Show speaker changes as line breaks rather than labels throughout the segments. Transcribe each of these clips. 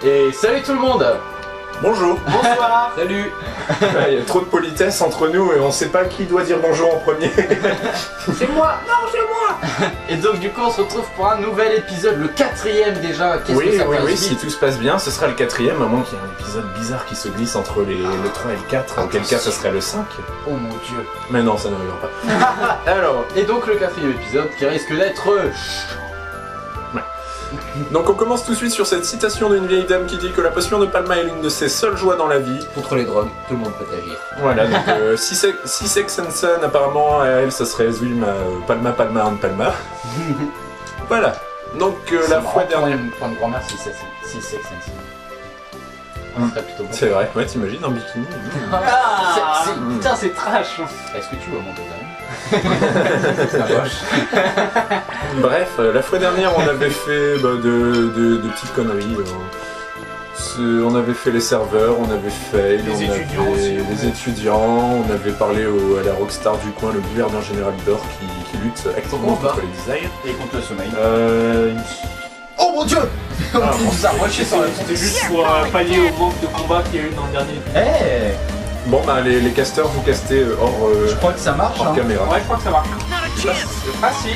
Et salut tout le monde.
Bonjour.
Bonsoir. Salut.
Il y a trop de politesse entre nous et on sait pas qui doit dire bonjour en premier.
C'est moi. Non, c'est moi. Et donc du coup on se retrouve pour un nouvel épisode, le 4ème déjà. Qu'est-ce que ça passe
oui,
vite.
si tout se passe bien, ce sera le 4ème, à moins qu'il y ait un épisode bizarre qui se glisse entre le 3 et le 4, auquel cas ce serait le 5.
Oh mon dieu.
Mais non, ça n'arrivera pas. Alors,
Et donc le 4ème épisode qui risque d'être...
donc on commence tout de suite sur cette citation d'une vieille dame qui dit que la passion de Palma est l'une de ses seules joies dans la vie.
Contre les drogues, tout le monde peut agir.
Voilà, donc si Sex and Son, apparemment, à elle, ça se résume à Palma, Palma and Palma. Voilà. Donc la fois dernière...
Point de grand-mère si Sex and Son. On serait plutôt bon.
C'est vrai, ouais, t'imagines en bikini.
Putain, c'est trash. Est-ce que tu vois mon deuxième? C'est la moche.
Bref, la fois dernière, on avait fait de petites conneries. On avait fait les serveurs, on avait fait les étudiants, on avait parlé à la rockstar du coin, le gouverneur général d'Or qui lutte activement contre les designs.
Et contre le sommeil.
Oh mon dieu.
Bon, c'était juste pour pallier au manque de combat qu'il y a eu dans le dernier épisode.
Bon bah les casteurs vous castez hors,
Je crois que ça marche.
hors caméra.
Ouais, je crois que ça marche. Ah si.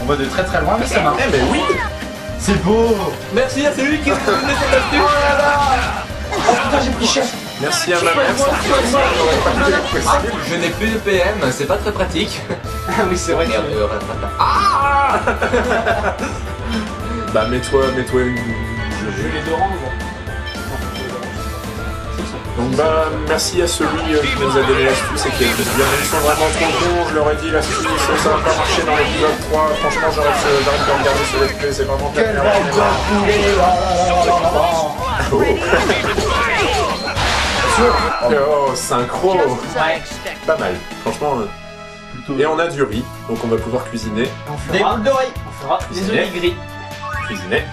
On va de très très loin, mais ça marche.
Eh mais oui.
C'est beau.
Merci à celui qui a donné son astuce.
Oh putain, j'ai pris cher.
Merci à ma mère, sans qui j'aurais pas pu être possible.
Je n'ai plus de PM, c'est pas très pratique.
Ah oui, c'est vrai.
Merde,
Bah mets-toi une...
J'ai les deux rangs.
Donc bah merci à celui qui nous a donné l'astuce et qui a dit bien ils sont vraiment trop cons, je leur ai dit l'astuce, ça va pas marcher dans l'épisode 3, franchement j'arrête de regarder ce let's play, c'est vraiment
Quel
Oh synchro. Pas mal, franchement. Et on a du riz, donc on va pouvoir cuisiner.
Des boules de riz.
On fera des olives gris.
Cuisiner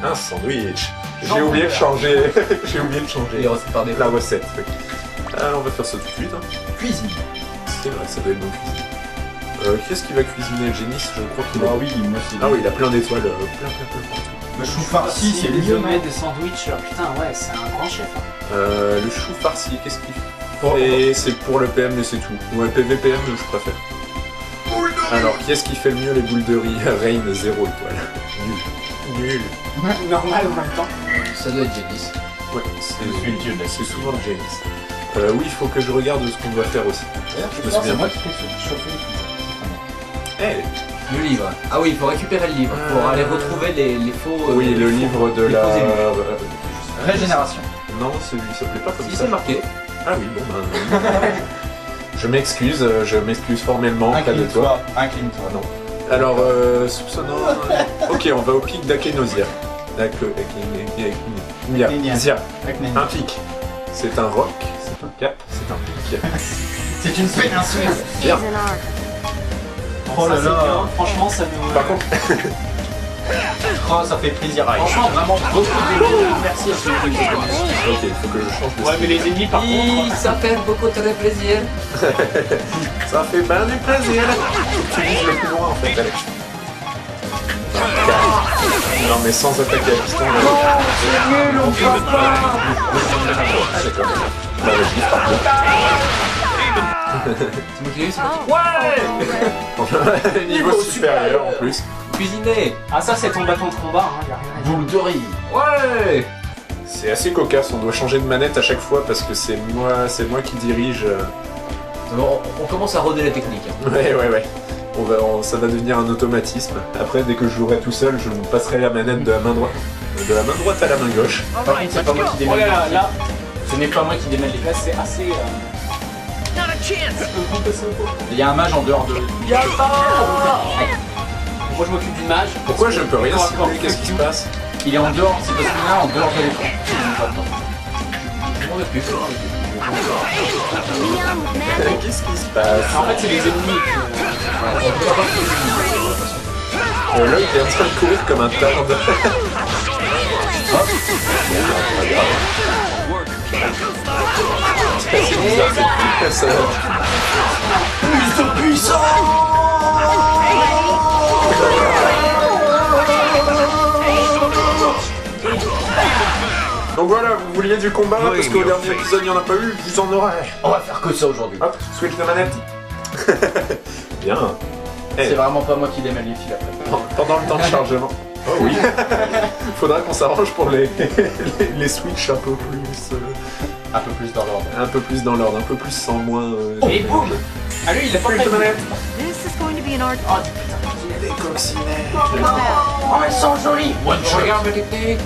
un sandwich. J'ai oublié de changer. J'ai oublié de changer
Les recettes par défaut.
la recette. Oui. Alors on va faire ça tout de suite. Hein.
Cuisine.
C'est vrai, ça doit être bon cuisine. Qui est-ce qui va cuisiner Génis, je crois qu'il
Ah
a...
oui, moi aussi.
Ah oui, il a plein d'étoiles, plein.
Le chou farci, c'est
des
mieux.
omelettes, des sandwichs. Putain, ouais, c'est un grand chef.
Le chou farci, qu'est-ce qu'il fait? C'est pour le PM, mais c'est tout. Ouais, PVPM, je préfère. Alors, qui est-ce qui fait le mieux les boules de riz? Rain, 0 étoile. Nul.
Normal en même temps.
Ça doit être Jadis.
Ouais, c'est souvent le James. Oui, il faut que je regarde ce qu'on doit faire aussi. Je me souviens.
C'est moi qui fais chauffer les trucs.
Eh,
Le livre. Ah oui, il faut récupérer le livre pour aller retrouver les faux...
oui, le livre de
les
la...
faux ennemis.
Régénération.
Non, celui s'appelait pas comme
Si
ça.
c'est marqué.
Ah oui, bon ben... je m'excuse formellement auprès de toi.
Incline-toi.
Non. Alors, soupçonnant... Ok, on va au pic d'Akenosia. Zia. Un pic. C'est un roc, c'est un cap, c'est un pic.
C'est une péninsule.
Bien.
Oh là
Ça, c'est
là.
bien. Franchement, ça nous.
Par contre,
Oh, ça fait plaisir à
Franchement, vraiment beaucoup de merci à ceux qui nous connaissent.
ok, il faut que je change de
Ouais, mais les ennemis, par contre.
Ça fait beaucoup très plaisir.
Ça fait bien du plaisir. Tu vises le plus loin en fait, Alex. Non mais sans attaquer à piston.
C'est nul, on peut pas.
D'accord. Bah, je vise par
C'est moi qui l'ai eu, c'est moi
contre. Niveau supérieur en plus.
qui... Cuisiner.
Ah, ça, c'est ton bâton de combat, hein, y'a rien à dire.
Boule de riz. Ouais.
C'est assez cocasse, on doit changer de manette à chaque fois parce que c'est moi qui dirige.
On commence à roder la technique. Hein.
Ouais. Ça va devenir un automatisme. Après, dès que je jouerai tout seul, je me passerai la manette de la main droite. De la main droite à la main gauche.
Par contre, c'est pas moi qui
Oh
démêle.
là là, là, ce n'est pas moi qui démêle les classes, c'est assez.
Il y a un mage en dehors de.
Moi, je m'occupe du mage.
Pourquoi je peux rien simuler? Qu'est-ce qui se passe?
Il est en dehors, c'est parce qu'il est en dehors de l'écran.
Je m'en occupe.
Qu'est-ce qui se passe?
En fait, c'est les ennemis.
Là, il est en train de courir comme un tarde. C'est bizarre, ça.
Plus de puissance.
Donc voilà, vous vouliez du combat parce qu'au dernier épisode il n'y en a pas eu, vous en aurez.
On va faire que ça aujourd'hui.
Hop, switch de manette. Bien.
C'est vraiment pas moi qui démêle les fils après.
Pendant le temps de chargement. Oh oui. Faudra qu'on s'arrange pour les switches un peu plus
dans l'ordre.
un peu plus dans l'ordre, un peu plus sans moins.
Et boum. Ah lui il a pas
Switch de
prévu.
manette.
This is going to be an art.
Oh putain,
Des coccinelles.
oh elles sont jolies. One shot.
Regarde le technique.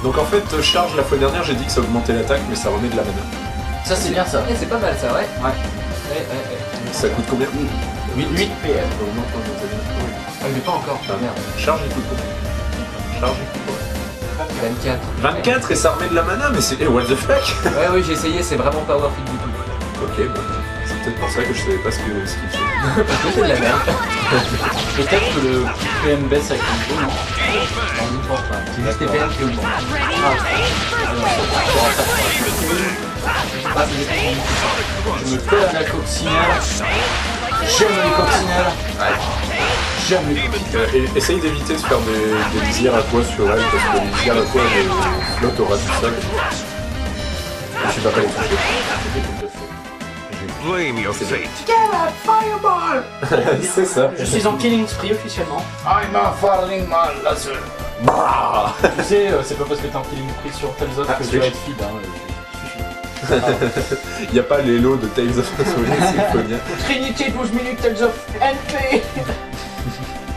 Donc en fait, charge la fois dernière, j'ai dit que ça augmentait l'attaque, mais ça remet de la mana.
Ça c'est bien ça.
C'est pas mal ça, ouais.
Ça coûte combien
8 PM.
Ah, mais pas encore.
Ah,
Merde.
Charge il coûte combien Charge il coûte combien
24.
24 et ça remet de la mana, mais c'est. Eh, what the fuck.
Ouais, oui, j'ai essayé, c'est vraiment pas worth it du tout.
Ok, bon. C'est peut-être pour ça que je savais pas ce qu'il faisait.
C'est de la merde.
Peut-être que le PM baisse avec le jeu, non?
C'est juste TPM qui augmente.
Je me colle à la coccinelle. J'aime les coccinelles. J'aime les coccinelles.
Et essaye d'éviter de faire des dires à quoi sur elle, parce que les dires à quoi de flotte aura tout ça. Et tu vas pas les toucher.
Blame your fate.
C'est ça.
Je suis en killing spree officiellement.
I'm a falling man, laser.
Bah.
Tu sais, c'est pas parce que t'es en killing spree sur Tales of
Ah,
que tu
oui.
vas être feed. Hein.
Y a pas les lots de Tales of Symphonia.
Trinité 12 minutes Tales of NP.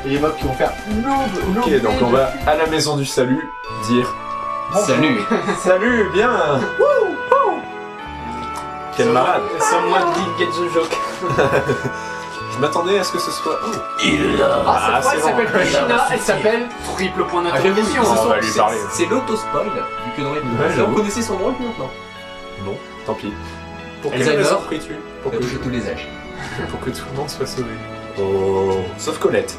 Et les mobs qui vont faire noob.
Ok, donc on va à la maison du salut dire
Salut.
salut, bien. Quel malade.
Someone did get the joke.
Je m'attendais à ce que ce soit. Oh.
Ah, cette fois,
c'est
elle s'appelle
bon.
plus China, elle s'appelle triple point d'interrogation.
On va lui parler.
C'est l'auto-spoil, vu que dans les
Ouais,
vous
j'avoue.
connaissez son nom depuis maintenant.
Non, tant pis. Pour quelle
Alzheimer.
raison pries-tu pour
Elle
que,
a touché tous les âges.
pour que tout le monde soit sauvé. Oh. Sauf Colette.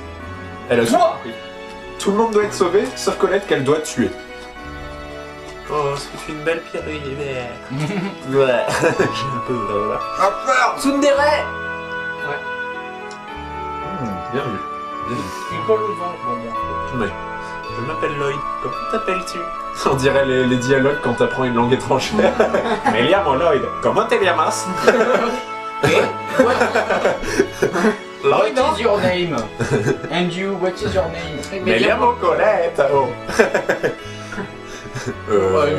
Elle a tout
Toi
compris. Tout le monde doit être sauvé, sauf Colette qu'elle doit tuer. Oh, c'est une belle pierre. Ouais. J'ai un peu de
Tsundere.
Bien vu. Je m'appelle Lloyd. Comment t'appelles-tu? On dirait les dialogues quand t'apprends une langue étrangère. Me llamo Lloyd. Comment te llamas? Lloyd.
What is your name? And you, what is your name?
Me llamo Colette. Oh.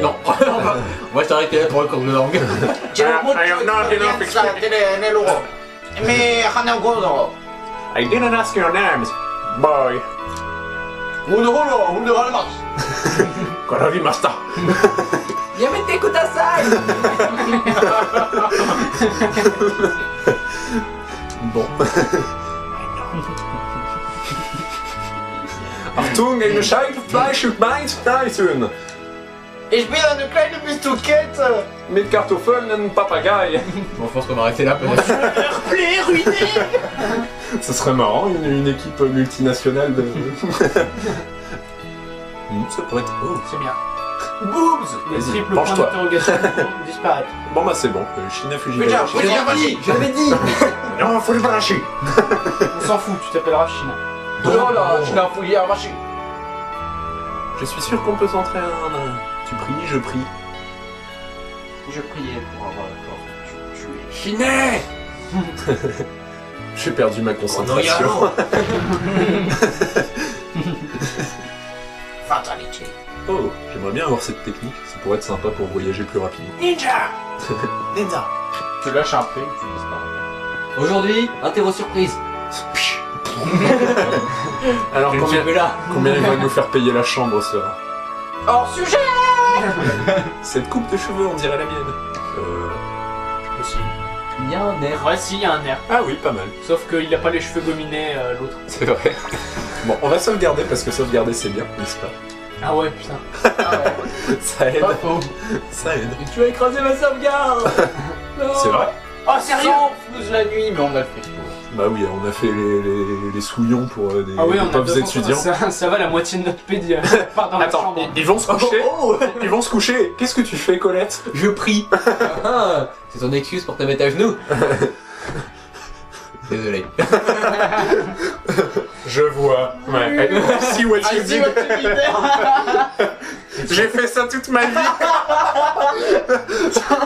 Non. Moi je t'arrêtais là pour le cours de langue.
I am not enough experience. I didn't ask your names, boy. Kororimashita.
Yamete kudasai.
Bon. Achtung, eine Scheibe Fleisch und Mais Preisen.
Ich bin eine kleine Bistukette.
Mit Kartoffeln und Papagei.
Bon, je pense qu'on va arrêter là peut-être.
Ce serait marrant, une équipe multinationale de... Ça pourrait être... Oh.
C'est bien.
Boobs.
Les
Vas-y,
triples points
penche-toi.
d'interrogation vont disparaître.
Bon bah c'est bon, Shina Fujiwara.
Je l'avais dit.
Non, faut le brancher.
On s'en fout, tu t'appelleras China.
Oh là, je l'ai enfoui à marcher.
Je suis sûr qu'on peut s'entrer un à un. Tu pries, je prie.
Je priais pour avoir l'accord. Tu es.
Chinet.
J'ai perdu ma concentration.
Fatality.
Oh, j'aimerais bien avoir cette technique, ça pourrait être sympa pour voyager plus rapidement.
Ninja.
Ninja.
Tu lâches un prix, tu disparais.
Aujourd'hui, interro surprise.
Alors
Je ne
combien,
suis plus là.
combien il va nous faire payer la chambre sera?
Hors sujet.
Cette coupe de cheveux, on dirait la mienne.
Aussi.
Il y a un air.
Ouais, si, il y a un air.
Ah oui, pas mal.
Sauf qu'il a pas les cheveux gominés, l'autre.
C'est vrai. Bon, on va sauvegarder parce que sauvegarder c'est bien, n'est-ce pas?
Ah ouais, putain.
Ça aide.
Pas faux.
Ça aide.
Et tu as écrasé ma sauvegarde.
C'est vrai?
Oh, sérieux?
Sans flouze la nuit, mais on a le fait.
Bah oui, on a fait les souillons pour des,
Ah oui,
des
on a
pauvres
200,
étudiants.
ça va, la moitié de notre pédia part dans la
Attends,
chambre.
ils vont se coucher.
Oh,
Ils vont se coucher. Qu'est-ce que tu fais, Colette?
je prie. Ah, c'est ton excuse pour te mettre à genoux. Désolé.
Je vois. Ouais. See what you did. J'ai fait ça toute ma vie.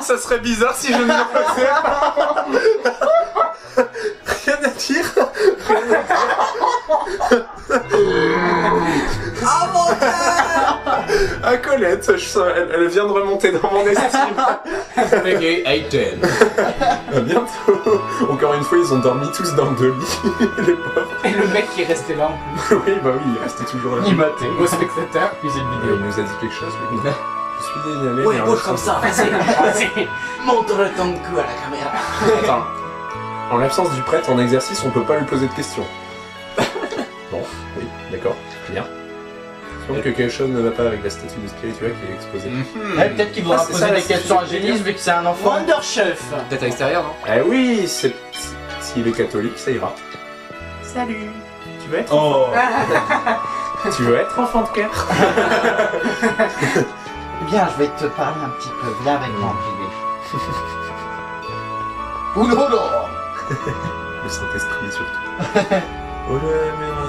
Ça serait bizarre si je ne le faisais pas. Rien à dire. Ah Colette, elle vient de remonter dans mon estime.
Ok, 8-10.
À bientôt. Encore une fois, ils ont dormi tous dans deux lits, les pauvres.
Et le mec qui est resté là en plus.
Oui, bah oui, il restait toujours là.
Il matait.
Au spectateur, puis c'est une
Il
vidéo.
nous a dit quelque chose, lui. Je suis désolé.
Ouais,
mais
bouge comme ça, vas-y. Montre ton cul à la caméra.
Attends. En l'absence du prêtre en exercice, on peut pas lui poser de questions. Bon, oui, d'accord, bien. Je trouve que quelque chose ne va pas avec la statue de spirituel qui est exposée.
Ouais, peut-être qu'il voudra
c'est
poser
ça,
des
la
questions à
statue de
Génis vu que c'est un enfant.
Wonder Chef.
Peut-être à l'extérieur, non?
Eh oui, s'il est catholique, ça ira.
Salut.
Tu veux être,
Oh.
tu veux être enfant de cœur?
Bien, je vais te parler un petit peu. Viens avec moi, Oulolo.
Le Saint-Esprit surtout. Oh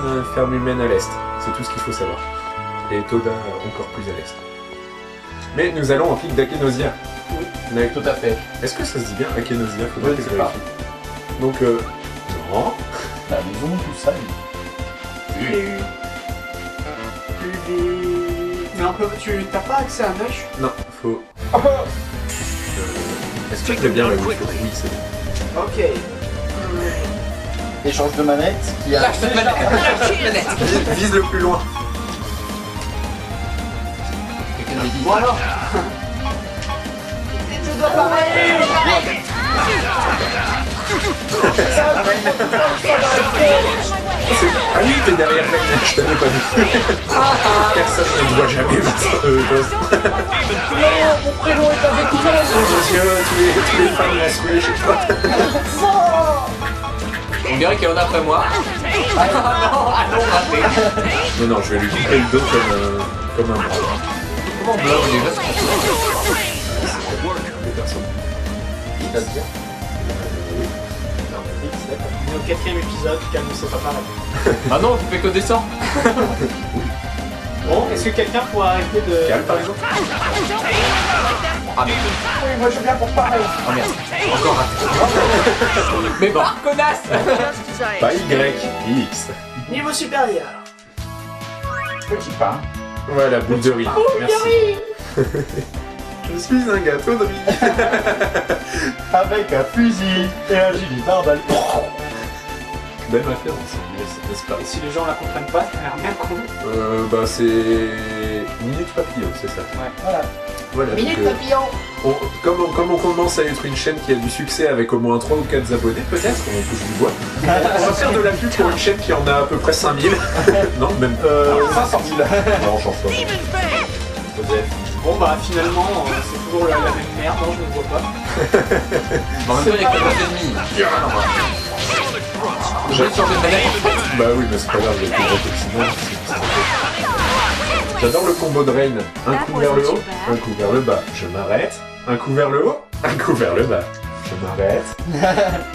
la ferme humaine à l'est, c'est tout ce qu'il faut savoir. Et Toda encore plus à l'est. Mais nous allons en pic d'Akenosia.
Oui, tout à fait.
Est-ce que ça se dit bien Akenosia? Faudrait
Je
que
ne
je
sais pas.
vérifie. Donc, non.
La maison, tout ça.
Mais un peu, tu t'as pas accès à Nush?
Non, faut. Est-ce que je l'ai bien là où il faut? Oui, c'est bon.
Ok.
Échange de manette qui a.
Lâche cette manette. Lâche cette manette.
Vise le plus loin.
Quelqu'un m'a dit.
Bon alors.
Ah oui, t'es derrière la neige, je t'avais pas vu. Personne ne me voit jamais.
Non, mon prénom est avec toi.
Monsieur, tous les fans l'ont souillé chez toi.
On dirait qu'il y en a après moi. Ah non, raté.
Non, non, je vais lui couper le dos comme un bras.
Comment on bloque déjà ce qu'on
Des personnes.
C'est-à-dire
On est au 4ème épisode, calme, c'est pas pareil.
Ah non, tu fais que descendre.
Bon, est-ce que quelqu'un pourrait arrêter de...
Cal, par exemple.
Ah merde.
Oui, moi je viens pour parler.
Oh merde. Encore raté. Mais bon, connasse.
Pas Y, X.
Niveau supérieur.
Petit pain.
Voilà, boule de riz. Merci. Je suis un gâteau de riz.
Avec un fusil et un gilet pare-balles.
Belle référence, n'est-ce pas?
Et si les gens la comprennent pas, ça a l'air bien con.
Bah c'est... Minute Papillon, c'est ça.
Voilà.
Voilà,
Minute
donc,
papillon.
comme on commence à être une chaîne qui a du succès avec au moins 3 ou 4 abonnés, peut-être, on touche du bois, on va faire de la pub pour une chaîne qui en a à peu près 5000. Non, même
500 000.
Non, j'en sais pas.
Bon bah finalement, c'est toujours la même merde, non, je ne vois pas.
En même temps, il y a que 2 ennemis. Je vais changer de manette.
Bah oui, mais c'est pas grave, il y a plus de sinon. J'adore le combo de Rain. Un coup vers le haut, un coup vers le bas. Je m'arrête. Un coup vers le haut, un coup vers le bas. Je m'arrête.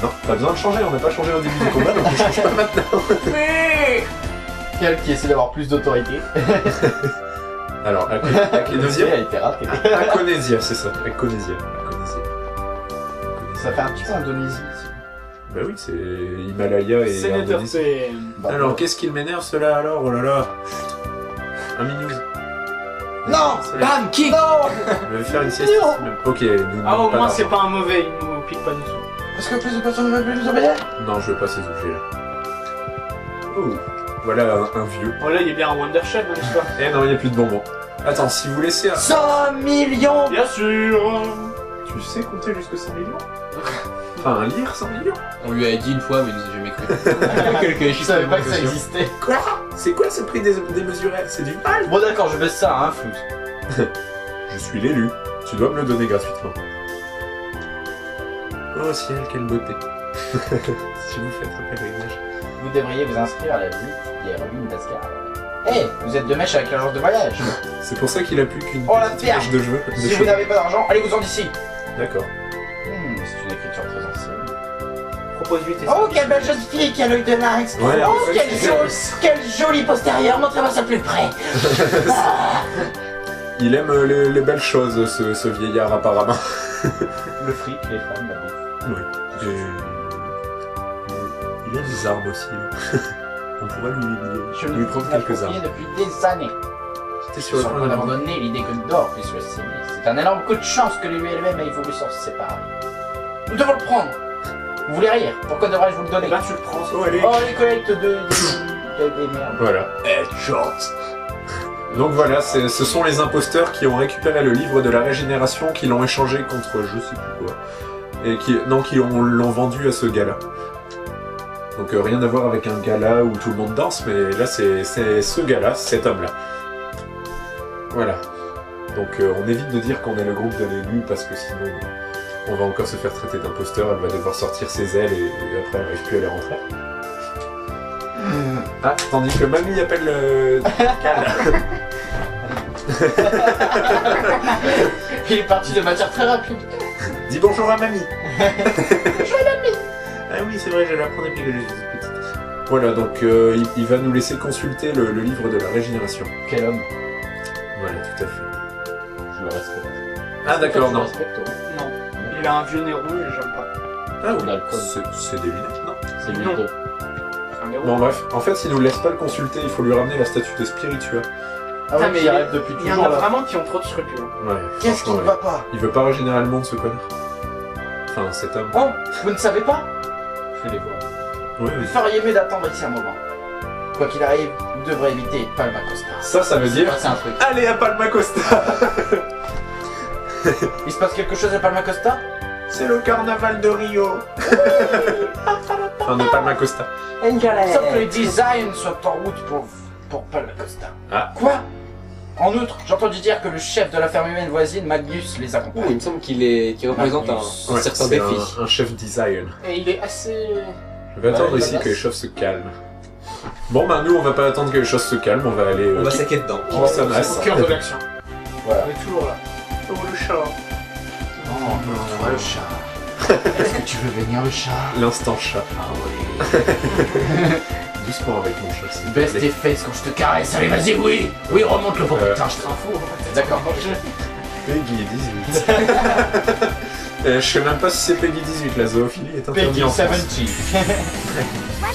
Non, pas besoin de changer, on n'a pas changé au début du combat, donc on change pas maintenant.
Quel qui essaie d'avoir plus d'autorité.
Alors, Akenosia
a été raté.
Akonesia, c'est ça. Akonesia.
Ça fait un petit peu Indonésie.
Bah oui, c'est Himalaya et
C'est
Indonésie.
Netherté.
Alors, qu'est-ce qu'il m'énerve cela alors? Oh là là. Un minus.
Non.
Bam, kick.
Non.
Je vais faire une sieste ici même. Ok, nous
Ah au
pas
moins c'est
d'argent.
pas un mauvais, il nous pique pas du tout.
Parce que plus de personnes ne veulent plus nous obéir.
Non, je veux pas ces objets-là. Oh, voilà un vieux.
Oh là il y a bien un Wonder Chef dans l'histoire.
Eh non, il n'y a plus de bonbons. Attends, si vous laissez un...
100 millions.
Bien sûr.
Tu sais compter jusque 100 millions? Enfin, un lire 100 millions?
On lui a dit une fois, mais il nous a jamais cru.
Je savais pas que ça existait.
Quoi? C'est quoi ce prix démesuré? C'est du mal?
Bon d'accord, je baisse ça à un flou.
Je suis l'élu. Tu dois me le donner gratuitement. Oh ciel, quelle beauté. Si vous faites un pèlerinage.
Vous devriez vous inscrire à la visite des ruines d'Asgard. Eh, vous êtes de mèche avec l'agence de voyage.
C'est pour ça qu'il a plus qu'une
Oh, la
petite
pierre.
mèche de cheveux.
Si vous n'avez pas d'argent, allez-vous en d'ici.
D'accord.
C'est une écriture très ancienne.
propose 8 et
Oh, quelle belle jeune fille qui a l'œil de lynx.
Ouais,
Oh,
en fait,
quelle jolie postérieure. Montrez-moi ça plus près.
Il aime les belles choses, ce vieillard apparemment.
Le fric, les femmes, la bouffe.
Ouais. Il a des armes aussi. Là. On pourrait
Je
lui prendre quelques armes.
depuis des années.
C'était
Sur le point d'abandonner l'idée que Dor puisse le signer. C'est un énorme coup de chance que lui et elle-même aient voulu s'en séparer. Nous devons le prendre. Vous voulez rire? Pourquoi devrais-je vous le donner?
Eh ben, tu le prends.
Oh, allez.
Oh, les collectes des merdes.
Voilà. Donc voilà, ce sont les imposteurs qui ont récupéré le livre de la régénération, qui l'ont échangé contre je sais plus quoi. Et qui l'ont vendu à ce gars-là. Donc rien à voir avec un gala où tout le monde danse, mais là c'est ce gars-là, cet homme-là. Voilà. Donc on évite de dire qu'on est le groupe de l'élu parce que sinon on va encore se faire traiter d'imposteur, elle va devoir sortir ses ailes et après elle n'arrive plus à les rentrer. Ah, tandis que mamie appelle le Cal.
Il est parti de matière très rapide.
Dis bonjour à mamie. Bonjour à mamie. Ah oui, c'est vrai, j'allais apprendre depuis que je suis petite. Voilà, donc il va nous laisser consulter le livre de la régénération.
Quel homme.
Voilà, tout à fait.
Je le respecte.
Ah d'accord,
Je le
non.
respecte, ouais.
Non. Il a un vieux nez rouge et j'aime pas.
Ah oui,
L'alcool.
c'est des lunettes, non?
C'est lui
Non.
deux.
Un nez rouge.
Bon bref, en fait, s'il nous laisse pas le consulter, il faut lui ramener la statue de Spiritua.
Ah ouais,
mais
mais il rêve depuis
Il y en
toujours
a
là.
vraiment qui ont trop de scrupules.
Ouais.
Qu'est-ce qui
franchement,
ne
ouais.
va pas?
Il veut pas régénérer le monde, ce connard. Enfin, cet homme.
Oh, vous ne savez pas? Je vais les voir.
Ouais,
Vous
oui.
feriez mieux d'attendre ici un moment. Quoi qu'il arrive, vous devrez éviter Palma Costa.
Ça veut dire...
C'est un truc.
Allez à Palma Costa.
Il se passe quelque chose à Palma Costa?
C'est le carnaval de Rio. Enfin, de Palma Costa.
Sauf que les designs soient en route pour Palma Costa.
Ah.
Quoi? En outre, j'ai entendu dire que le chef de la ferme humaine voisine, Magnus, les
Il
accompagne.
me semble qu'il représente un
Ouais,
certain
c'est
défi.
un chef design.
Et il est assez.
Je vais attendre
Ouais,
ici
badass.
que les choses se calment. Bon bah nous on va pas attendre que les choses se calment, on va aller...
On va saquer dedans.
kick some ass.
Au cœur de l'action.
Voilà.
On est toujours là. Oh le chat.
Oh, le chat. Est-ce que tu veux venir, le chat?
L'instant chat.
Ah oui.
Doucement avec mon chat. s'il te
Baisse
plaît.
tes fesses quand je te caresse. Allez, vas-y, oui. Oui, remonte le pot. Putain, je te rends fou. D'accord.
Peggy 18. Je sais même pas si c'est Peggy 18, la zoophilie est interdite
Peggy
en France.
70.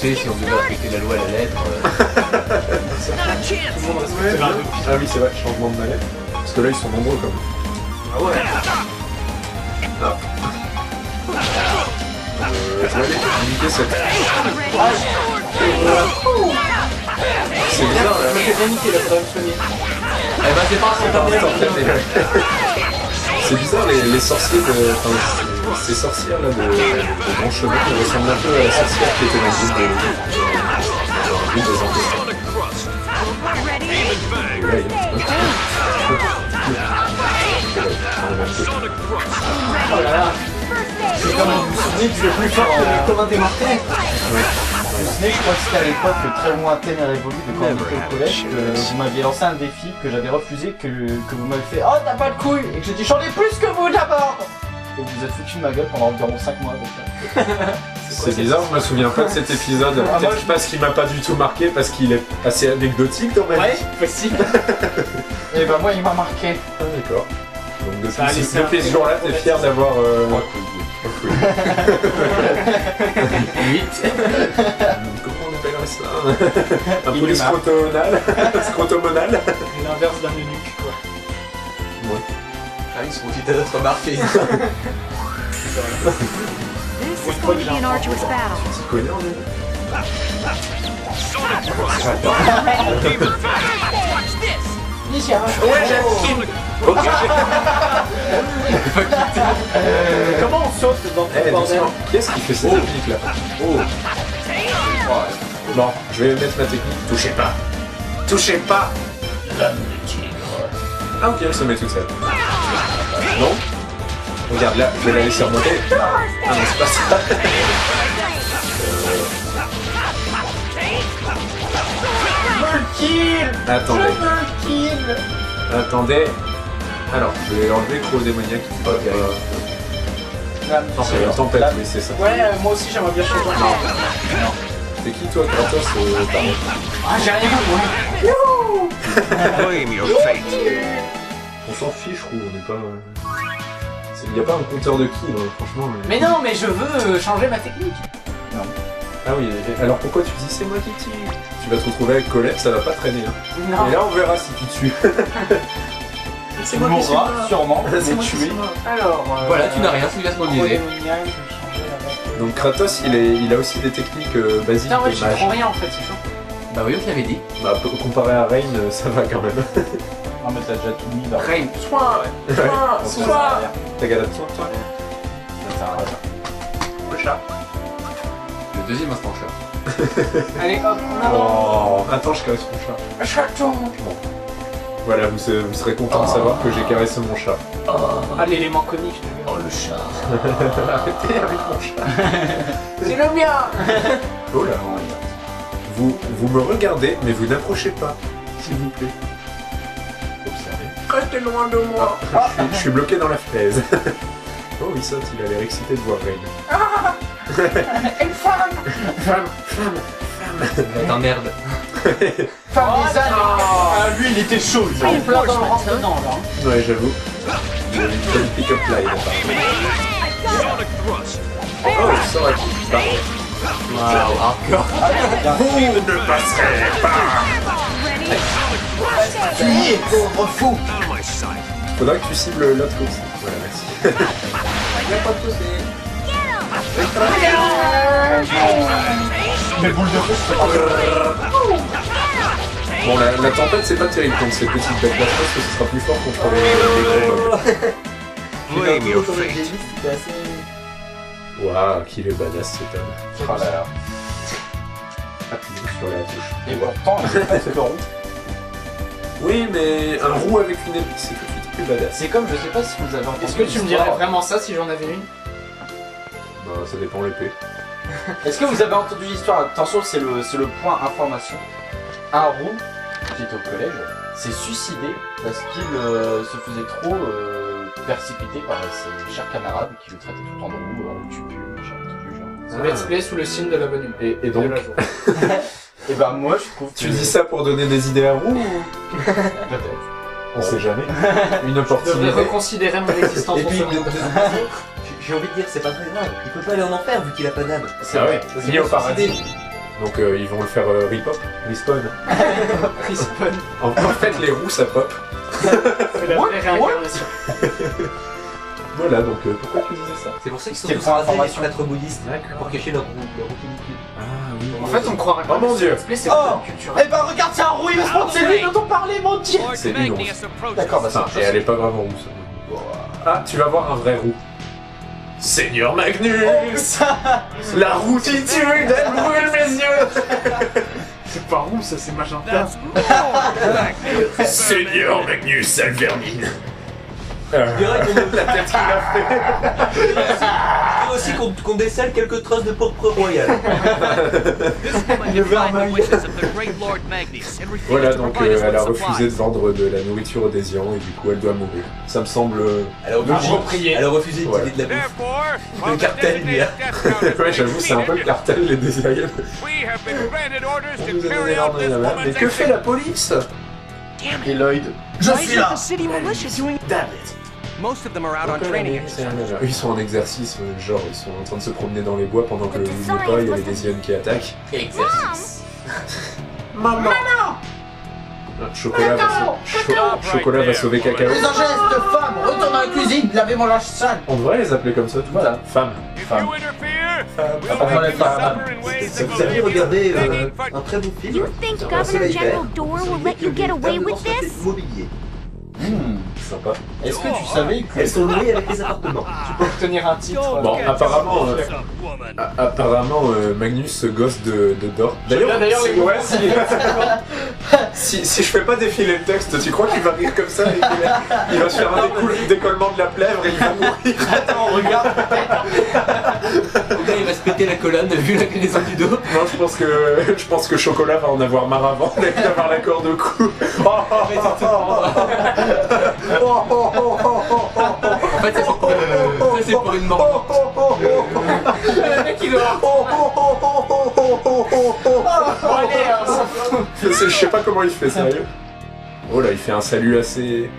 Tu sais, si on devait appliquer la loi à la lettre.
Tout le monde respecte la vie.
Ah oui c'est vrai, changement de mallette. Parce que là ils sont nombreux quand même.
Ah ouais.
Je vais aller indiquer cette... C'est bizarre
Je me
là.
fais bien niquer là, faudrait me soigner.
Eh ben, c'est pas
C'est c'est bizarre les sorciers de... Enfin, ces sorcières là de grand chemin qui ressemblent un peu à la sorcière qui était dans le groupe des imposteurs. Et là, il y a un truc.
Oh là là. C'est comme vous vous souvenez du plus fort de Commun des Mortels.
Je crois que c'était à l'époque très lointaine et révolue de quand on était au collège que vous m'aviez lancé un défi que j'avais refusé, que vous m'avez fait oh t'as pas de couilles et que j'ai dit j'en ai plus que vous d'abord et vous vous êtes foutu de ma gueule pendant environ 5 mois donc.
C'est bizarre, je me souviens pas de cet épisode.
Ah, moi,
Peut-être parce qu'il m'a pas du tout marqué, parce qu'il est assez anecdotique dans ma vie.
Ouais, possible.
Et bah moi il m'a marqué.
Ah, d'accord. Donc
Ça allait, c'est
depuis
un
ce jour-là,
peu
t'es fier d'avoir... Comment on appellerait ça? Un poulet scrotomonal. Scrotomonal.
L'inverse d'un eunuque quoi.
Ah, ils sont vite à notre remarquer.
This is going to be an arduous battle.
Tu connais en est?
Comment on saute dans
Eh,
ce bordel?
doucement. Qui est-ce qui fait cette technique là? Bon, je vais mettre ma technique. Touchez pas. Touchez pas. Ah ok, elle se met toute seule. Non? Regarde là, je vais la laisser remonter. Ah non, c'est pas ça. Attendez. Attendez. Alors, je vais enlever le gros démoniaque. Ok.
flamme.
C'est la tempête, oui, c'est ça.
Ouais, moi aussi j'aimerais bien changer.
C'est qui toi, Kratos pardon.
Ah, j'ai rien, moi.
Claim your fate.
On s'en fiche, je trouve, on n'est pas... Il n'y a pas un compteur de qui, franchement.
Mais non, mais je veux changer ma technique.
Ah oui, alors pourquoi tu dis c'est moi qui tue? Tu vas te retrouver avec Colette, ça va pas traîner. Hein.
Non.
Et là on verra si tu tues.
C'est moi qui suis sûrement,
C'est moi
mais
qui
tué.
suis mort.
Alors,
Voilà, tu n'as rien, c'est bien ce qu'on disait.
Donc Kratos, il a aussi des techniques basiques
Putain, ouais,
de
je
mage.
comprends rien en fait, c'est chaud.
Bah oui, on te l'avait dit.
Bah, comparé à Rain, ça va quand même.
Non mais t'as déjà tout mis là.
Rain.
Soit.
T'as galère toi.
Le chat. Le deuxième instant chat.
Allez, hop, on avance.
Oh, attends, je caresse mon chat.
Un chaton.
Voilà, vous serez content de savoir que j'ai caressé mon chat.
Ah, l'élément comique, je te
Oh le chat.
Arrêtez avec mon chat.
C'est le mien.
Oh là. Vous me regardez, mais vous n'approchez pas, s'il vous plaît. Observez.
Restez loin de moi.
Je suis bloqué dans la falaise. Oh, il saute, il a l'air excité de voir Rain.
Une femme.
T'emmerdes.
Femme des ânes.
Ah lui il était chaud.
Il est plein dans le rentre dedans là.
Ouais, j'avoue. Il a une bonne pick-up line, apparemment.
Sonic thrust.
Oh, il sort à qui? Pardon.
Hardcore.
Vous ne passerez pas.
Fuyez pauvre fou.
Out of my sight.
Faudra que tu cibles l'autre aussi. Voilà, merci.
Mais boule de feu c'est pas
Bon, la tempête, c'est pas terrible contre ces petites bêtes. Là, je pense que ce sera plus fort contre les gros mobs.
Claim your fate.
Waouh, qu'il est badass cet homme.
Oh là là.
Appuyez sur la touche.
Et pourtant il est presque rond.
Oui, mais un roux avec une épée, c'est tout de suite plus badass.
C'est comme je sais pas si vous avez entendu.
Est-ce que tu me dirais vraiment ça si j'en avais une?
Bah, ça dépend l'épée.
Est-ce que vous avez entendu l'histoire? Attention, c'est le point information. Un roux qui était au collège s'est suicidé parce qu'il se faisait trop persécuté par ses chers camarades qui le traitaient tout le temps de roux, on le tue plus, machin, tout plus genre.
Let's play sous le signe de la bonne humeur.
Et donc,
Et bah moi je trouve que...
tu dis ça pour donner des idées à roux ou...
Peut-être.
On sait jamais. Une
Je devrais
opportunité.
reconsidérer mon existence
Et
en
puis,
ce monde.
j'ai envie de dire, c'est pas très grave. Il peut pas aller en enfer vu qu'il a pas d'âme.
Ah ouais,
Ça,
ni
c'est
au
pas
paradis.
suicidé.
Donc ils vont le faire respawn.
Respawn.
En fait, les roues ça pop.
C'est la vraie réincarnation.
Voilà, donc pourquoi tu disais ça?
C'est pour ça qu'ils sont
C'était
tous
pour
rasés, les
information.
prêtres bouddhistes, pour cacher leur routilité.
Ah oui.
En fait, on croirait pas.
Oh mon
que
dieu.
Let's play, c'est
Oh.
pas culturel.
Eh bah regarde, c'est un roux, il se c'est lui dont on parlait, mon dieu.
Lord
C'est lui, non.
Magnius approaches.
D'accord, bah
Enfin,
c'est
et elle est pas vraiment rousse. Ah, tu vas voir un vrai roux. Seigneur Magnus, la routitude, elle brûle mes yeux.
C'est pas roux, ça, c'est magenta.
Seigneur Magnus, elle vermine.
Je dirais aussi qu'on décèle quelques traces de pourpre royal.
This woman defied the wishes of the great Lord Magnus and refused
Voilà,
to
donc
provide us
elle a
with
refusé de
supplies.
vendre de la nourriture aux désiants et du coup elle doit mourir. Ça me semble...
Elle a refusé, elle a refusé
Ouais.
d'utiliser de la bouffe.
Therefore, while the
cartel,
designated death count has
Ouais,
been
j'avoue, c'est un peu le
exceeded,
cartel, les désirables.
we have been granted orders
On
to
nous a donné
carry out
l'ordre
this
là-bas. Mais
woman's
que fait la police?
Et Lloyd.
Je suis là. The city militia doing
Most of them are out on training exercises.
Ils sont en exercice, genre ils sont en train de se promener dans les bois pendant que le loup n'est pas, il y a les désiennes qui attaquent.
Exercice.
Chocolat va sauver Cacao.
Les geste, femme, retourne dans la cuisine, lavez mon linge sale.
On devrait les appeler comme ça tout le temps. Femmes.
If
Femme.
you interfere, we'll
Femme.
make you
Femme.
suffer in ways that
Vous
will
avez
leave you
regardé
begging for
un très beau film
You think
sur un
Governor
soleil
General
vert,
Dorr
sur
will let you
lequel
get
des
away
femmes
with
dansent avec
this?
du mobilier.
Sympa.
Est-ce que tu savais que...
Elles sont louées avec les appartements.
Pour obtenir un titre.
Bon, apparemment,
woman.
apparemment Magnus, ce gosse de Dor.
D'ailleurs, les
ouais, si je fais pas défiler le texte, tu crois qu'il va rire comme ça et qu'il va se faire un décollement de la plèvre et il va mourir?
Attends, regarde.
Le gars il va se péter la colonne vu l'inclinaison du dos.
Non, je pense que Chocolat va en avoir marre avant d'avoir la corde au cou.
En fait, ça passer pour une mort.
Le mec il doit.
Je sais pas comment il fait, sérieux. Oh là, il fait un salut assez...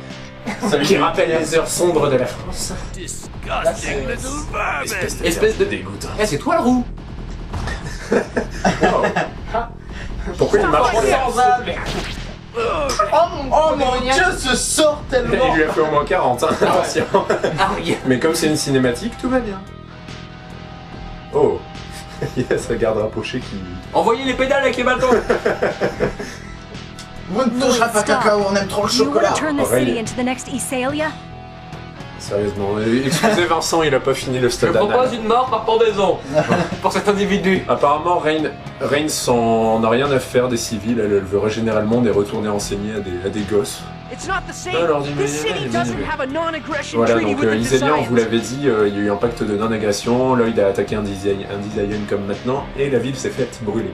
qui rappelle les heures sombres de la France.
Espèce de
dégoûtant.
Eh, c'est toi le roux.
Pourquoi il marche
Sans âme. Oh mon dieu, ce sort
Il
tellement.
lui a fait au moins 40, hein, attention.
Argue.
Mais comme c'est une cinématique, tout va bien. Oh. Yes, regarde rapproché qui...
Envoyez les pédales avec les bâtons.
Vous ne toucherez pas cacao, on aime trop le
You want
chocolat.
to turn the
Aurélie.
city into the next Iselia?
Sérieusement, excusez Vincent, il a pas fini le
Je
stade anal.
propose une mort par pendaison. Pour cet individu.
Apparemment, Reign s'en a rien à faire des civils, elle veut régénérer le monde et retourner enseigner à des gosses.
It's not the same.
Alors,
This city doesn't have a non-aggression
Voilà,
treaty
donc
with the
Isélian, on vous
Desians.
l'avait dit, il y a eu un pacte de non-agression, Lloyd a attaqué un Desian comme maintenant, et la ville s'est faite brûler.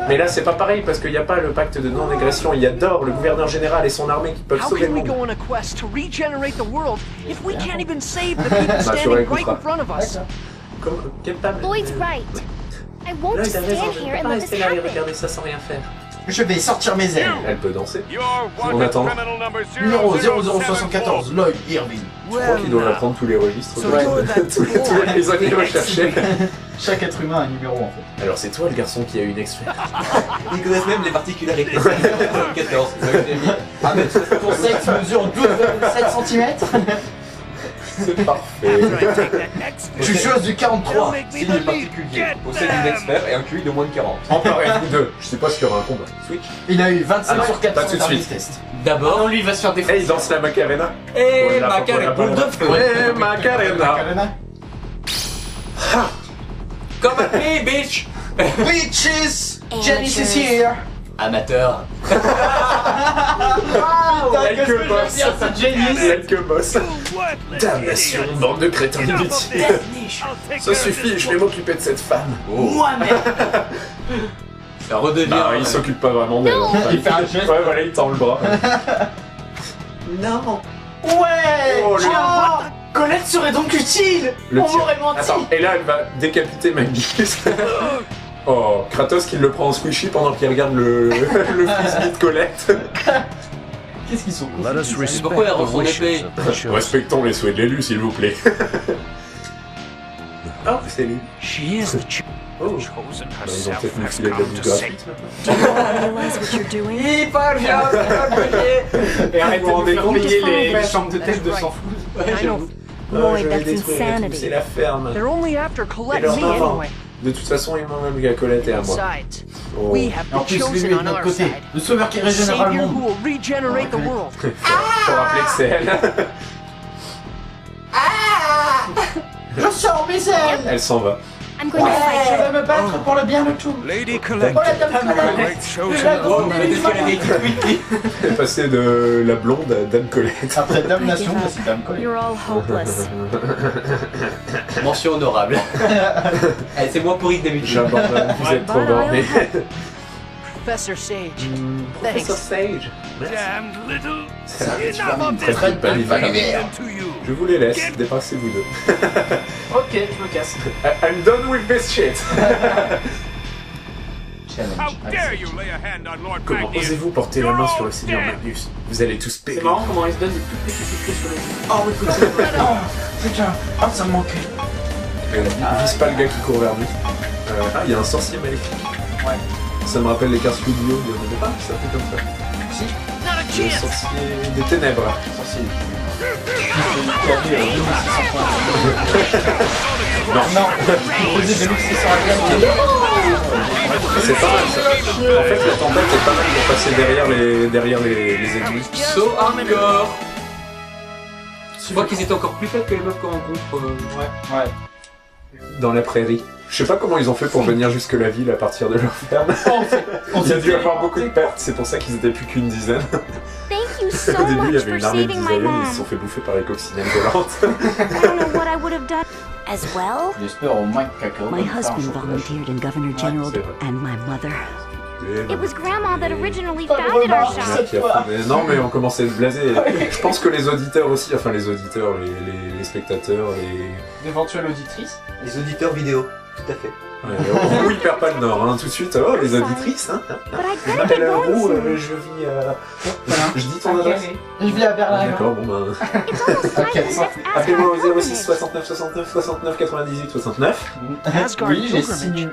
Mais là, c'est pas pareil, parce qu'il n'y a pas le pacte de non-agression, il y a Dor, le gouverneur général et son armée qui peuvent
How
sauver
can
le
we
monde.
go on a quest to regenerate the world if we can't even save the people
tu
standing right
réécouteras.
in front of us?
Lloyd's right. I won't just stand here and let this happen.
ça sans rien faire.
Je vais sortir mes ailes.
Elle peut danser.
You're
On
wanted
attend.
criminal number
Numéro 0074, Lloyd Irving.
Je crois qu'il doit apprendre tous les registres.
So you're that
tous les prisonniers recherchés.
Chaque être humain a un numéro en fait.
Alors c'est toi le garçon qui a eu une ex-femme.
Ils connaissent même les particularités. 14, c'est ça que j'ai mis.
Ah mais ton sexe mesure 12,7 cm.
C'est parfait.
Tu choses du 43.
Signe particulier. Possède une expert et un QI de moins de 40.
Emparez-vous deux. Je sais pas s'il y aura un combat.
Switch.
Il a eu 25
Ah non,
sur 4
pas tout de suite.
test.
D'abord.
Non, lui il va se faire
Eh,
défoncer.
il danse la Macarena.
Et
Voilà,
ma carré
pourquoi
boule
on a
de
pas
feu.
Eh, Macarena.
Come at me, bitch.
Bitches! Janice is here!
Amateur.
Quelques boss.
Janice!
Quelques boss. Damnation, bande de crétins inutiles. Ça suffit, je vais m'occuper de cette femme.
Moi-même!
Ça redevient.
Bah, il s'occupe pas vraiment d'elle.
Non.
Il fait un geste.
Ouais, voilà, il tend le bras.
Non.
Ouais!
Oh, le-
Oh, Colette serait donc utile!
Le
On
tir.
m'aurait menti!
Attends, et là, elle va décapiter Maggie. Oh, Kratos qui le prend en squishy pendant qu'il regarde le frisbee de Colette.
Qu'est-ce qu'ils sont
Let us respect
Pourquoi elle rend
the
son
wishes
épée
of the chosen.
Respectons les souhaits de l'élu, s'il vous plaît. Oh, c'est lui.
She is the
Oh.
chosen
Bah, ils ont
herself
peut-être nous
has
filer de la
come
bouffe
to
gratuite.
save.
Do you realize what you're doing?
Il parvient à
Et arrêtez
Vous vous
de nous faire
rendez
payer
compte
les
That's
chambres de tête de 100 fous.
I know.
Oh,
Lloyd,
je vais
that's
détruire et
insanity.
tousser la ferme.
They're only after Colette
Et
and
leur
me
maman.
anyway.
De toute façon, ils m'ont même qu'à Colette et à moi.
Besides,
Oh.
we have
Et en
the
plus, lui,
chosen
de
on
notre
our
côté.
side.
Le sauveur qui
The
régénérera le
savior who
monde.
will regenerate the world.
Faut rappeler que c'est elle.
Je sors mes ailes!
Elle s'en va.
I'm going to
Je
fight
vais me battre pour le bien de tous!
Lady Colette,
Oh la dame
the
Colette!
great chosen
La
one.
Mais déjà, elle avait été
Elle est passée de la blonde à Dame Colette.
Après Dame
I
Nation,
give
bah,
up.
c'est Dame Colette.
You're all hopeless.
mention honorable. Allez, c'est moins pourri que d'habitude.
J'abandonne, vous êtes trop borné.
Professor Sage.
Professor
Thanks.
Sage.
Damned little.
Ça,
Enough of
très
this.
très belle femme.
To you.
Je vous les laisse, débarrassez-vous d'eux.
Ok, je me casse.
I'm done with this shit.
How dare you lay a hand on Lord
Comment
Magnus?
osez-vous porter la main sur le Seigneur Magnus? Vous allez tous
C'est
périr.
marrant comment il se donne des toutes petites secrets sur les yeux.
Oh, écoute, oh, putain, oh, ça me manquait.
Vise pas le gars qui court vers lui. Ah, il y a un sorcier maléfique.
Ouais.
Ça me rappelle les cartes Yu-Gi-Oh! Il y en avait pas, ça fait comme ça.
Si,
Not a
Le
chance.
sorcier des ténèbres.
sorcier. Non, il faisait de l'obsession à
C'est pas mal ça. En fait, la tempête est pas mal pour passer derrière les ennemis.
So hardcore. Je crois qu'ils étaient encore plus faibles que les meufs qu'on rencontre.
Ouais.
Dans la prairie. Je sais pas comment ils ont fait pour venir jusque la ville à partir de leur ferme. Il y a dû avoir beaucoup de pertes, c'est pour ça qu'ils étaient plus qu'une dizaine.
Thank you so
Au début, il y
much
avait
for
une armée de
saving my
Zion et ils
mom.
se sont fait bouffer par les coccinelles volantes.
I don't know what I would have done. As well,
J'espère au moins que Cacao.
My husband volunteered in Governor General
c'est vrai.
and my mother.
tuer.
It was Grandma that originally
Pas de
founded our
remarques,
shop.
cette
Qui a
fois.
fondé- Non mais on commençait à se blaser. Je pense que les auditeurs aussi, enfin les auditeurs, les spectateurs,
D'éventuelles auditrices.
Les auditeurs vidéo, tout à fait.
Ouais, il perd pas le nord, hein, tout de suite. Oh, les auditrices, hein.
But I
Je
grabbed
m'appelle
it
Roux,
once.
je vis à... Je dis ton adresse.
Je vis à Berlin.
D'accord, bon ben...
It's almost time
Okay,
the
so-
next
Appelez-moi
Asgard
au 06
pilgrimage.
69 69 69 98 69.
Asgard
Oui, j'ai
pilgrimage.
signé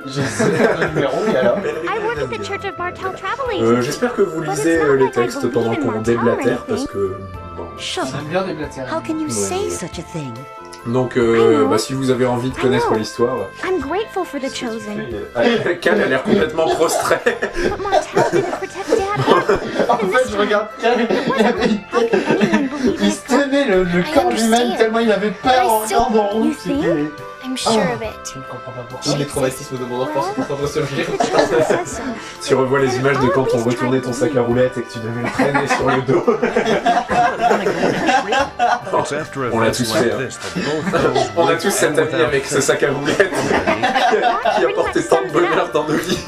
le numéro, et alors
I work at the Church of Bartel Travel Agency.
J'espère que vous lisez les textes pendant qu'on déblatère parce que... Bon.
Shut up.
J'aime bien déblatérer.
How can you say such a thing?
Donc, si vous avez envie de connaître l'histoire...
I'm grateful for the chosen.
Cal a l'air complètement prostré.
But Martel didn't protect Dad.
En fait, je regarde Cal, il avait une
How can anyone believe
Il
in
se tenait le corps lui-même tellement il avait peur en regardant Roux.
You think? I'm sure of it.
Je ne comprends pas pourquoi.
Tous les traumatismes de mon enfance sont en train de se
The chosen says so.
Tu revois les images de quand on retournait ton sac à roulettes et que tu devais le traîner sur le dos. On l'a tous fait. On a tous cet ami avec ce sac à roulettes qui a apporté tant de bonheur dans nos vies.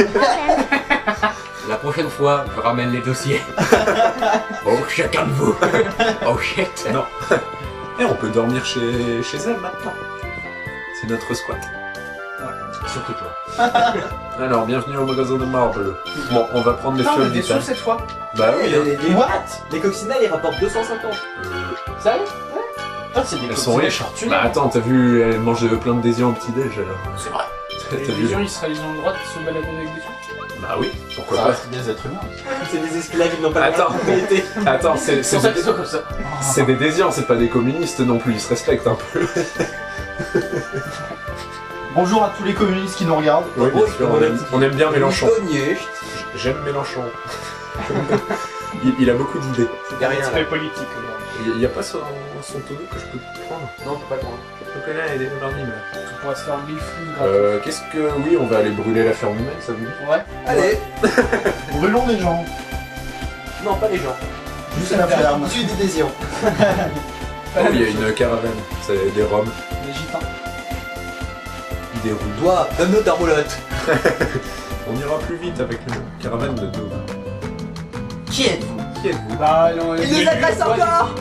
La prochaine fois, je ramène les dossiers. Oh, chacun de vous. Oh shit.
Non. Et on peut dormir chez elle maintenant. C'est notre squat.
Surtout toi.
Alors, bienvenue au magasin de marbre. Bon, on va prendre les
Non,
feuilles
mais des
vitales.
sous cette fois.
Bah oui, hein.
What?
Les coccinelles, ils rapportent 250.
Sérieux? Ouais. Ah, c'est des
Elles sont
coccinelles
riches.
fortunées.
Bah attends, t'as vu, elle mange plein de désirs au petit-déj alors.
C'est vrai.
T'as
Les
vu?
gens, ils ont le droit de se balader avec des sous.
Bah oui, pourquoi
Ça
pas.
reste des êtres humains.
C'est des esclaves, ils n'ont pas
Attends.
de propriété.
Attends,
C'est pour ça qu'ils sont comme ça.
c'est des désirs, c'est pas des communistes non plus, ils se respectent un peu.
Bonjour à tous les communistes qui nous regardent.
Oui, bien sûr, on aime bien Mélenchon.
Cogné.
J'aime Mélenchon. il a beaucoup d'idées.
C'est rien
C'est
là.
très politique.
Il y a pas son tonneau que je peux prendre.
Non, on peut pas le prendre.
Donc là, il est vernis, là.
Tu pourras se faire 1000 flux gratuits.
Qu'est-ce que... Oui, on va aller brûler la ferme humaine, ça vous dit?
Ouais.
Allez.
Brûlons les gens.
Non, pas les gens.
Juste la ferme.
Tue des désirs.
Oh, il y a une caravane, c'est des Roms.
Les gitans.
Des roues.
Toi, donne-nous ta roulotte.
On ira plus vite avec la caravane de dos.
Qui êtes-vous?
Qui êtes-vous?
Bah non,
Il nous agresse encore.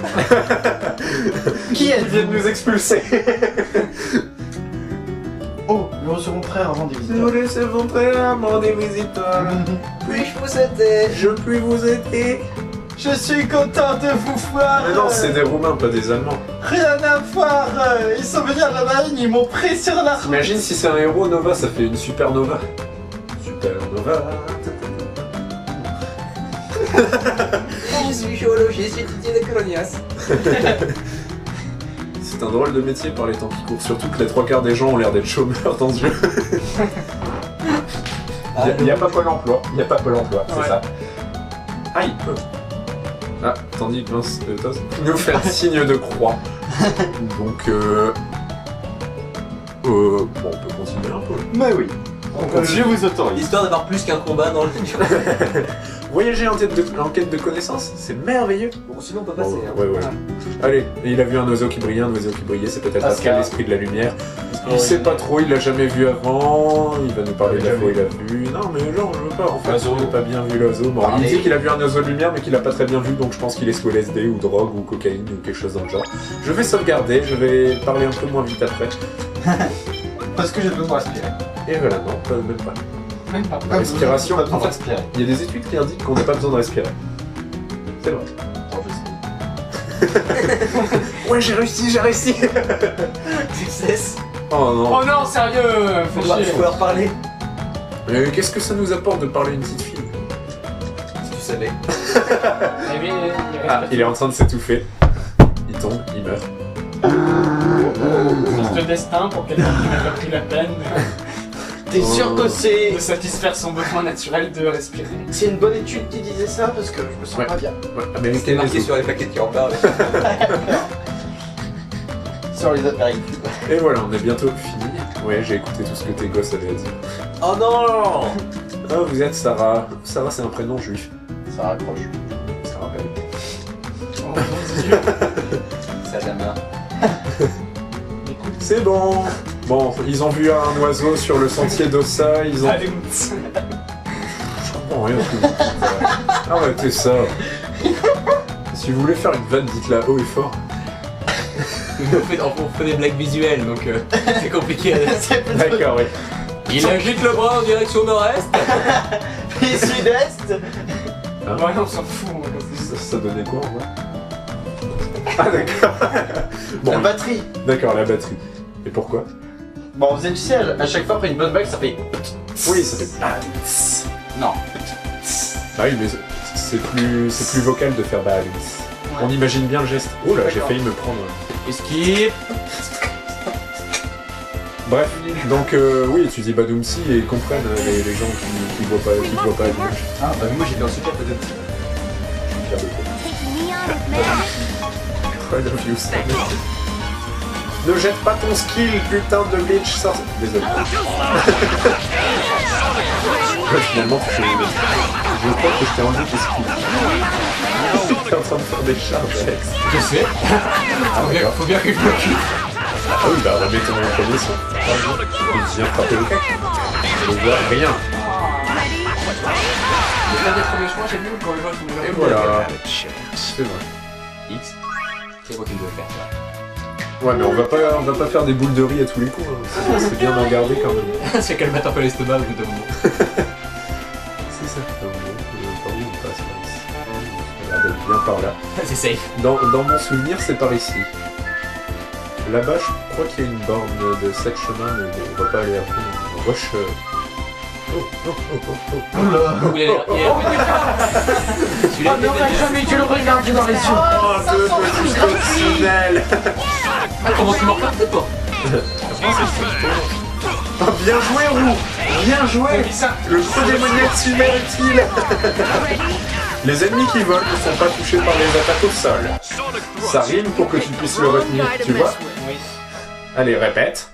Qui
Ils
êtes-vous?
viennent nous expulser.
Oh, nous recevons très rarement des
Nous
visiteurs.
recevons très rarement des visiteurs.
Puis-je vous aider?
Je puis vous aider.
Je suis content de vous voir.
Mais non, c'est des Roumains, pas des Allemands.
Rien à voir. Ils sont venus à la marine, ils m'ont pris sur la route.
Imagine si c'est un héros Nova, ça fait une supernova. Supernova.
Je suis géologiste, j'étudie les colonias.
C'est un drôle de métier par les temps qui courent, surtout que les trois quarts des gens ont l'air d'être chômeurs dans ce jeu. Il n'y a pas Pôle emploi, il n'y a pas Pôle emploi, c'est
Ouais.
ça. Aïe. Ah, tandis que Vince Tos nous fait un signe de croix. Donc, bon, on peut continuer un peu.
Mais oui. Je vous autorise.
L'histoire d'avoir plus qu'un combat dans le jeu.
Voyager en quête de connaissances, c'est merveilleux.
Bon, sinon on peut
Bon,
passer. hein.
ouais. Allez, et il a vu un oiseau qui brillait, un oiseau qui brillait, c'est peut-être Pascal,
Pascal.
l'esprit de la lumière. Il sait pas trop, il l'a jamais vu avant, il va nous parler de la fois il a vu. Non mais non, je veux pas, en fait,
Oiseau.
il n'a pas bien vu l'oiseau. Bon, il dit qu'il a vu un oiseau de lumière mais qu'il a pas très bien vu, donc je pense qu'il est sous LSD ou drogue ou cocaïne ou quelque chose dans le genre. Je vais sauvegarder, je vais parler un peu moins vite après.
Parce que j'ai besoin de respirer.
Et voilà, non, même pas.
Même pas.
La respiration,
Pas besoin
en
de
fait,
respirer.
il y a des études qui indiquent qu'on n'a pas besoin de respirer. C'est vrai. Ouais, j'ai réussi.
Success.
Oh non.
Oh non, sérieux,
Faut
fais chier.
leur parler.
Mais qu'est-ce que ça nous apporte de parler à une petite fille?
Si tu savais.
Eh bien,
Ah, il est en train de s'étouffer. Il tombe, il meurt.
Juste le destin pour quelqu'un qui n'a pas pris la peine
T'es sûr que c'est
de satisfaire son besoin naturel de respirer.
c'est une bonne étude qui disait ça parce que je me sens
Ouais.
pas bien.
Ouais,
C'était
américaine
marqué
et
sur les paquets qui en parlent.
Sur les appareils.
Et voilà, on est bientôt fini. Ouais, j'ai écouté tout ce que tes gosses avaient à dire.
Oh non.
Ah, vous êtes Sarah. Sarah, c'est un prénom juif.
Ça raccroche.
Sarah, bah oui.
Oh mon dieu.
Ça jamais.
C'est bon. Bon, ils ont vu un oiseau sur le sentier d'Ossa, ils ont...
Allez,
Je comprends rien ce que vous dites. Arrêtez ça. Si vous voulez faire une vanne, dites-la haut et fort.
On fait des blagues visuelles, donc c'est compliqué à dire.
D'accord, oui.
Il agite le bras en direction nord-est.
Et sud-est.
Hein?
Ouais, on s'en fout. Moi,
Ça donnait quoi, en vrai? Ah, d'accord. Bon,
La batterie.
d'accord, la batterie. Et pourquoi?
Bon, on faisait, tu sais, à chaque fois après une bonne bague, ça fait.
Oui, ça fait...
Non.
Bah oui, mais c'est plus vocal de faire bah. On imagine bien le geste. Oh là, j'ai failli me prendre.
Esquive.
Bref, donc oui, tu dis Badoumsi et ils comprennent les gens qui voient pas l'image.
Ah bah moi j'étais en super peut-être.
Je suis fier de toi.
Take me on with man.
I love you, Sam. Ne jette pas ton skill, putain de bitch, ça. Désolé. Ouais, finalement, je crois que je t'ai enlevé tes skills. T'es en train de faire des charges, Alex.
Je sais. Faut bien que je m'occupe.
Ah oui, bah remets ton premier son. Il vient frapper le cac. Je ne vois rien.
L'un des premiers choix, j'ai vu quand les gens sont déjà.
Et voilà. C'est vrai.
X. C'est moi qui dois le faire, ça.
Ouais, mais on va pas faire des boules de riz à tous les coups. Hein. C'est bien d'en garder quand même.
C'est qu'elle mette un peu l'estomac au bout d'un moment.
C'est ça. Par où on passe par ici? Ça a l'air d'être bien par là.
C'est safe.
Dans mon souvenir, c'est par ici. Là-bas, je crois qu'il y a une borne de 7 chemins, mais bon, on va pas aller à fond. On rush.
On n'aurait jamais dû le regarder dans les yeux.
Oh, deux petits coccinelles.
Ah, comment tu m'en fais pas?
Oh, bien joué, Roux. Bien joué. Le feu démoniaque super utile. Les ennemis qui volent ne sont pas touchés par les attaques au sol. Ça rime pour que tu puisses le retenir, tu vois?
Oui.
Allez, répète.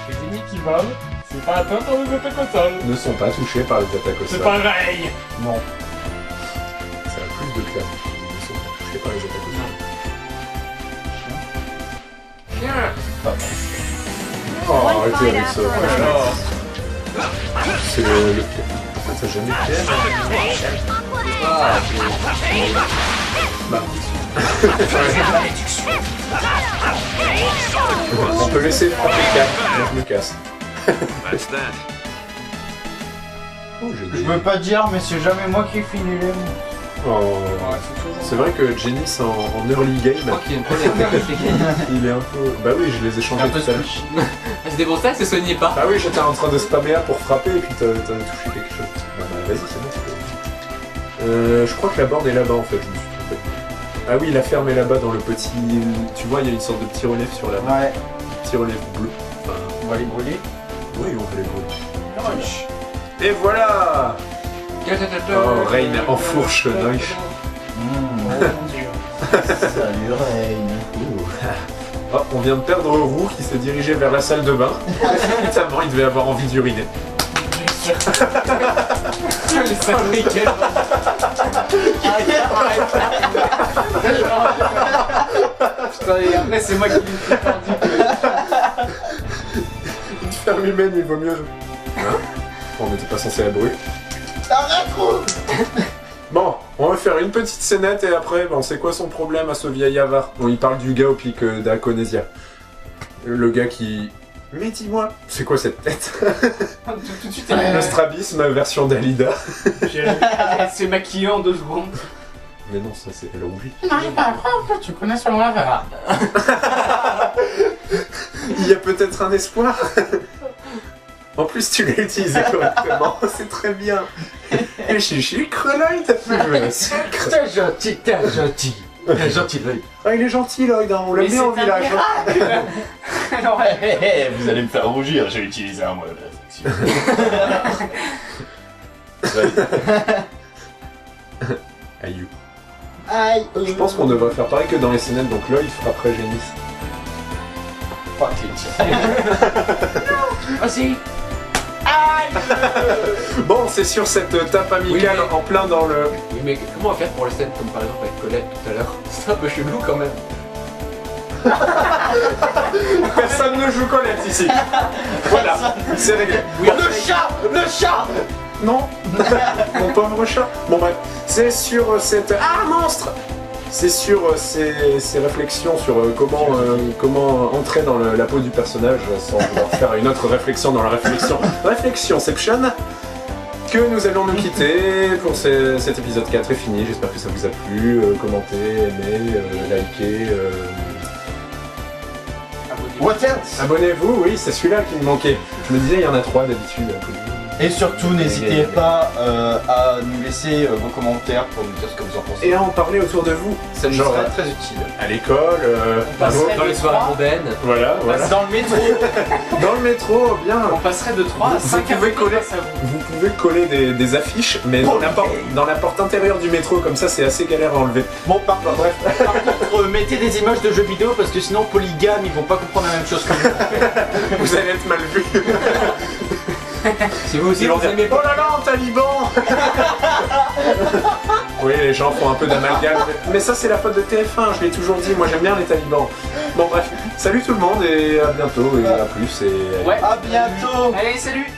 Les ennemis qui volent, c'est pas atteint par les attaques au sol.
Ne sont pas touchés par les attaques au sol.
C'est pareil.
Non. Ça a plus de classe. Ils ne sont pas touchés par les attaques au sol. Oh, arrêtez avec ça. C'est le pied. En fait, t'as jamais de piège. Bah. On peut laisser frapper le cap, donc je me casse. Oh,
Je veux pas dire, mais c'est jamais moi qui finis les mots.
Oh. C'est vrai que Genis en early game, il est un peu... Bah oui, je les ai changés tout à l'heure.
C'était pour ça que ça soignait pas.
Bah oui, j'étais en train de spammer A pour frapper et puis t'avais touché quelque chose. Bah, vas-y, c'est bon. Je crois que la borne est là-bas en fait, je me suis trompé. Ah oui, la ferme est là-bas dans le petit... Tu vois, il y a une sorte de petit relief sur la main.
Ouais.
Petit relief bleu. Enfin...
On va les brûler.
Oui, on va les brûler. Et voilà. Oh, Rain enfourche Noich.
Salut Rain.
Oh, on vient de perdre Roux qui s'est dirigé vers la salle de bain. Notamment, il devait avoir envie d'uriner.
Putain, et après c'est moi qui lui fais
Une ferme humaine, il vaut mieux. Hein? On n'était pas censé la brûler. Bon, on va faire une petite scénette et après, bon, c'est quoi son problème à ce vieil avare? Bon, il parle du gars au pic d'Aconesia. Le gars qui... Mais dis-moi, c'est quoi cette tête?
tout de suite.
Le strabisme version Dalida.
C'est maquillé en 2 secondes.
Mais non, ça c'est le rougi.
N'arrive pas à croire que tu connais son avare.
Il y a peut-être un espoir. En plus, tu l'as utilisé correctement, c'est très bien. Et chichi, Lloyd.
T'es gentil, t'es gentil. T'es gentil, Lloyd.
Ah, il est gentil, Lloyd, hein. On l'a mis en village.
Vous allez me faire rougir, j'ai utilisé un mot d'affection.
Aïe.
Aïe.
Je pense qu'on devrait faire pareil que dans les scénettes, donc Lloyd frapperait Génis.
Fuck it.
Vas-y.
Bon, c'est sur cette tape amicale
Oui, mais...
en plein dans le...
Oui, mais comment on va faire pour les scènes comme par exemple avec Colette tout à l'heure? C'est un peu chelou quand même.
Personne ne joue Colette ici. Voilà, c'est réglé.
Oui,
Le chat.
Non. Mon pauvre chat. Bon bref, c'est sur cette... Ah, monstre. C'est sur ces réflexions sur comment entrer dans la peau du personnage sans vouloir faire une autre réflexion dans la réflexion. Réflexionception, que nous allons nous quitter pour cet épisode 4 est fini. J'espère que ça vous a plu. Commentez, aimez, likez. Abonnez-vous, oui, c'est celui-là qui me manquait. Je me disais, il y en a 3 d'habitude.
Et surtout, n'hésitez pas à nous laisser vos commentaires pour nous dire ce que vous en pensez.
Et à en parler autour de vous.
Ça nous serait très utile.
À l'école,
dans les soirées mondaines.
Voilà.
Dans le métro.
Dans le métro, bien.
On passerait de 3 à 5
Vous pouvez coller des affiches, mais dans la porte intérieure du métro, comme ça c'est assez galère à enlever.
Bon, par contre, mettez des images de jeux vidéo parce que sinon, Polygame, ils vont pas comprendre la même chose que vous.
Vous allez être mal vu.
Si vous aussi vous aimez
pas... Oh là là, taliban. Oui, les gens font un peu d'amalgame. Mais ça, c'est la faute de TF1, je l'ai toujours dit, moi j'aime bien les talibans. Bon bref, salut tout le monde et à bientôt et à plus. Et...
Ouais,
à bientôt.
Allez, salut.